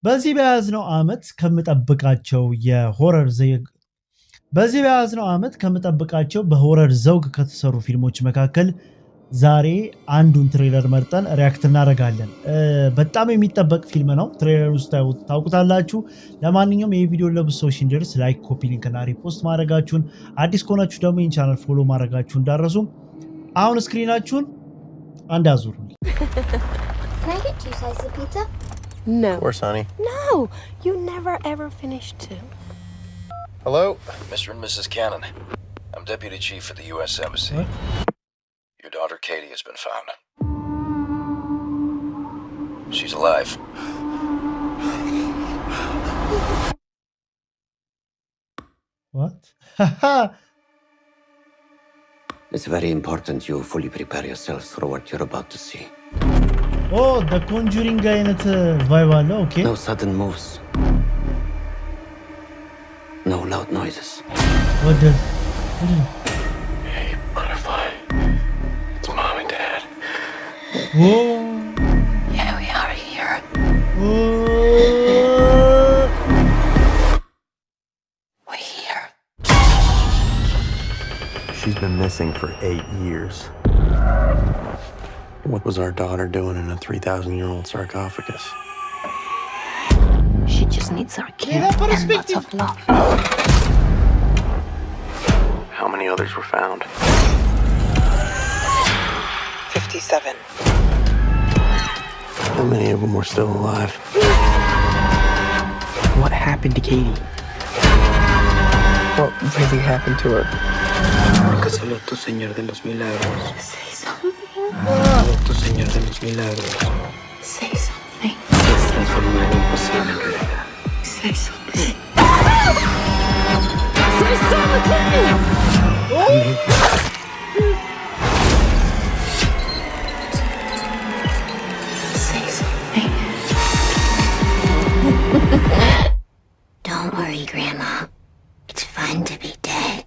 በዚህ በያዝነው ዓመት ከምጠብቃቸው በሆረር ዘውግ ከተሰሩ ፊልሞች መካከል ዛሬ አንዱን ትሬለር መርጠን ሪያክት እናደርጋለን። በጣም የሚጠበቅ ፊልም ነው። ትሬለር ውስጥ ታውቁታላችሁ። ለማንኛውም ይህ ቪዲዮ ለብዙ ሰዎች እንዲደርስ ላይክ፣ ኮፒ ሊንክ እና ሪፖስት ማድረጋችሁን፣ አዲስ ከሆናችሁ ደግሞ ይህን ቻናል ፎሎ ማድረጋችሁን እንዳትረሱ። አሁን ስክሪናችሁን አንድ አዙሩ። Can I get 2 slices of pizza? No. Of course, honey. No, you never ever finish 2. Hello? Mr. and Mrs. Cannon. I'm Deputy Chief of the U.S. Embassy. What? Your daughter Katie has been found. She's alive. What? It's very important you fully prepare yourselves for what you're about to see. Oh, the Conjuring አይነት vibe አለው። Okay. No sudden moves. No loud noises. What the? Hey, Butterfly. It's Mom and Dad. Whoa. Yeah, we are here. Whoa. We're here. She's been missing for 8 years. What was our daughter doing in a 3,000-year-old sarcophagus? She just needs our care Yeah, and lots perspective. of love. How many others were found? 57. How many of them were still alive? What happened to Katie? What really happened to her? Que solo tú, Señor de los Milagros. Say something. Solo tú, Señor de los Milagros. Say something. Puedes transformar lo imposible en realidad. Say something. Say something! Say something. Don't worry, Grandma. It's fun to be dead.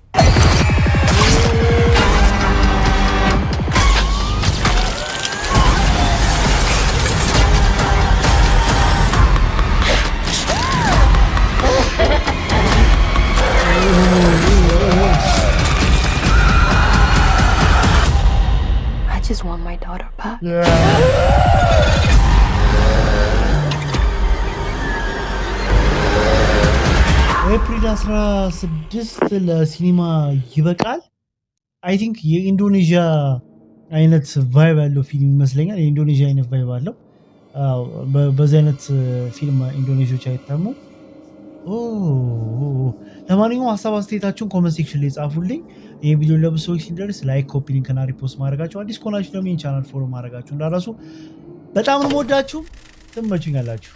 I just want my daughter back. ኤፕሪል 16 ለሲኒማ ይበቃል። አይ ቲንክ የኢንዶኔዥያ አይነት ቫይብ ያለው ፊልም ይመስለኛል። የኢንዶኔዥያ አይነት ቫይብ አለው። በዚህ አይነት ፊልም ኢንዶኔዥያዎች አይታሙ። ለማንኛውም ሀሳብ አስተያየታችሁን ኮመንት ሴክሽን ላይ ጻፉልኝ። ይህ ቪዲዮ ለብዙ ሰዎች ሲደርስ ላይክ፣ ኮፒ ሊንክ እና ሪፖስት ማድረጋችሁ፣ አዲስ ከሆናችሁ ደግሞ ይህን ቻናል ፎሎ ማድረጋችሁ እንዳትረሱ። በጣም ነው የምወዳችሁ። ትመቹኛላችሁ።